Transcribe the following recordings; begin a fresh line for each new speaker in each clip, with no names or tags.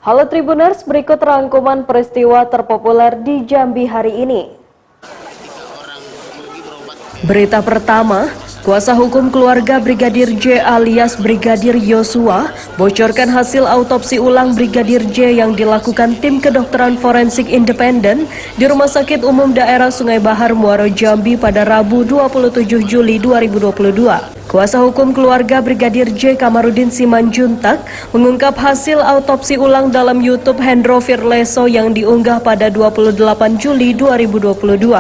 Halo Tribuners, berikut rangkuman peristiwa terpopuler di Jambi hari ini. Berita pertama, kuasa hukum keluarga Brigadir J alias Brigadir Yosua bocorkan hasil autopsi ulang Brigadir J yang dilakukan tim kedokteran forensik independen di Rumah Sakit Umum Daerah Sungai Bahar, Muaro Jambi pada Rabu 27 Juli 2022. Kuasa hukum keluarga Brigadir J Kamarudin Simanjuntak mengungkap hasil autopsi ulang dalam YouTube Hendro Firleso yang diunggah pada 28 Juli 2022.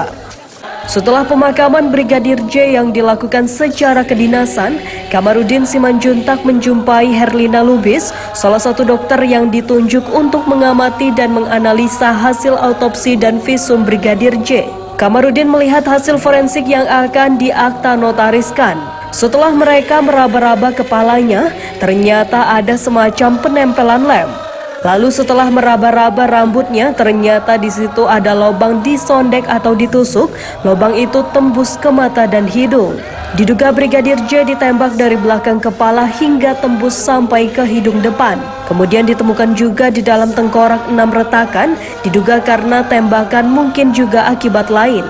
Setelah pemakaman Brigadir J yang dilakukan secara kedinasan, Kamarudin Simanjuntak menjumpai Herlina Lubis, salah satu dokter yang ditunjuk untuk mengamati dan menganalisa hasil autopsi dan visum Brigadir J. Kamarudin melihat hasil forensik yang akan diakta notariskan. Setelah mereka meraba-raba kepalanya, ternyata ada semacam penempelan lem. Lalu setelah meraba-raba rambutnya, ternyata di situ ada lubang disondek atau ditusuk. Lubang itu tembus ke mata dan hidung. Diduga Brigadir J ditembak dari belakang kepala hingga tembus sampai ke hidung depan. Kemudian ditemukan juga di dalam tengkorak 6 retakan, diduga karena tembakan mungkin juga akibat lain.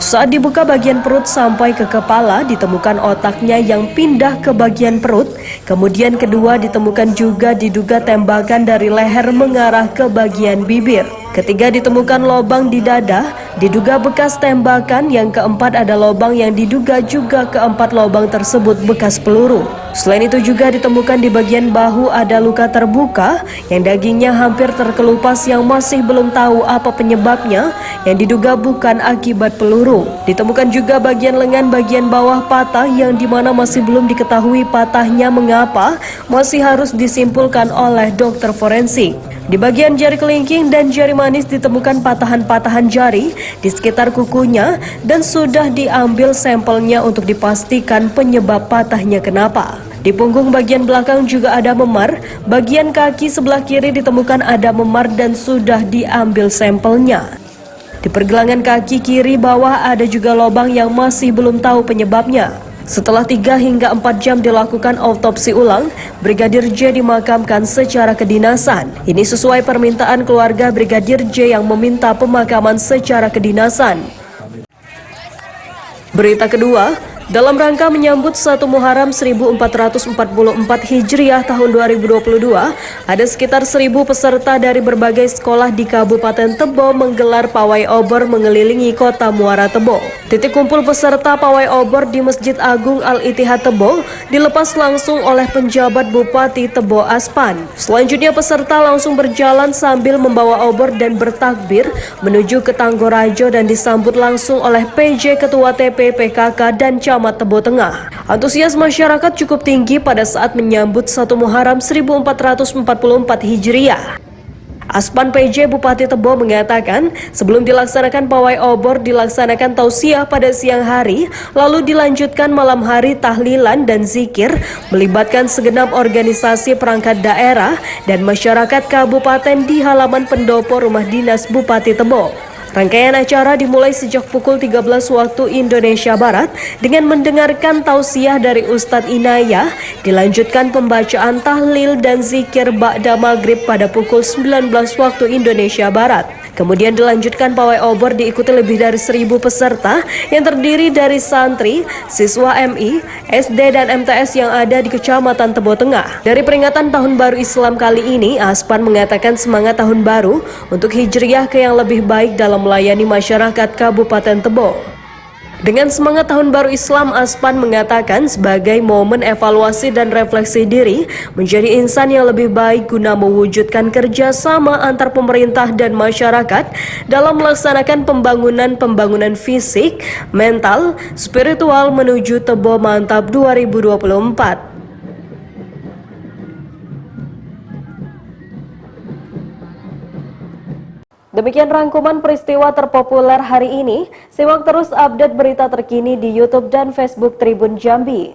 Saat dibuka bagian perut sampai ke kepala, ditemukan otaknya yang pindah ke bagian perut. Kemudian kedua ditemukan juga diduga tembakan dari leher mengarah ke bagian bibir. Ketiga ditemukan lubang di dada, diduga bekas tembakan. Yang keempat ada lubang yang diduga juga keempat lubang tersebut bekas peluru. Selain itu juga ditemukan di bagian bahu ada luka terbuka yang dagingnya hampir terkelupas yang masih belum tahu apa penyebabnya, yang diduga bukan akibat peluru. Ditemukan juga bagian lengan bagian bawah patah yang dimana masih belum diketahui patahnya mengapa, masih harus disimpulkan oleh dokter forensik. Di bagian jari kelingking dan jari manis ditemukan patahan-patahan jari di sekitar kukunya dan sudah diambil sampelnya untuk dipastikan penyebab patahnya kenapa. Di punggung bagian belakang juga ada memar, bagian kaki sebelah kiri ditemukan ada memar dan sudah diambil sampelnya. Di pergelangan kaki kiri bawah ada juga lubang yang masih belum tahu penyebabnya. Setelah 3 hingga 4 jam dilakukan autopsi ulang, Brigadir J dimakamkan secara kedinasan. Ini sesuai permintaan keluarga Brigadir J yang meminta pemakaman secara kedinasan. Berita kedua, dalam rangka menyambut 1 Muharram 1444 Hijriah tahun 2022, ada sekitar 1.000 peserta dari berbagai sekolah di Kabupaten Tebo menggelar pawai obor mengelilingi kota Muara Tebo. Titik kumpul peserta pawai obor di Masjid Agung Al-Ittihad Tebo dilepas langsung oleh penjabat Bupati Tebo Aspan. Selanjutnya peserta langsung berjalan sambil membawa obor dan bertakbir menuju ke Tanggorajo dan disambut langsung oleh PJ Ketua TP PKK dan Camat Tebo Tengah. Antusias masyarakat cukup tinggi pada saat menyambut 1 Muharram 1444 Hijriah. Aspan PJ Bupati Tebo mengatakan sebelum dilaksanakan pawai obor dilaksanakan tausiah pada siang hari, lalu dilanjutkan malam hari tahlilan dan zikir melibatkan segenap organisasi perangkat daerah dan masyarakat kabupaten di halaman pendopo rumah dinas Bupati Tebo. Rangkaian acara dimulai sejak pukul 13 waktu Indonesia Barat dengan mendengarkan tausiah dari Ustadz Inayah, dilanjutkan pembacaan tahlil dan zikir ba'da maghrib pada pukul 19 waktu Indonesia Barat. Kemudian dilanjutkan pawai obor diikuti lebih dari 1.000 peserta yang terdiri dari santri, siswa MI, SD dan MTS yang ada di Kecamatan Tebo Tengah. Dari peringatan Tahun Baru Islam kali ini, Aspan mengatakan semangat Tahun Baru untuk hijriah ke yang lebih baik dalam melayani masyarakat Kabupaten Tebo. Dengan semangat Tahun Baru Islam, Aspan mengatakan sebagai momen evaluasi dan refleksi diri menjadi insan yang lebih baik guna mewujudkan kerjasama antar pemerintah dan masyarakat dalam melaksanakan pembangunan fisik, mental, spiritual menuju Tebo Mantap 2024. Demikian rangkuman peristiwa terpopuler hari ini. Simak terus update berita terkini di YouTube dan Facebook Tribun Jambi.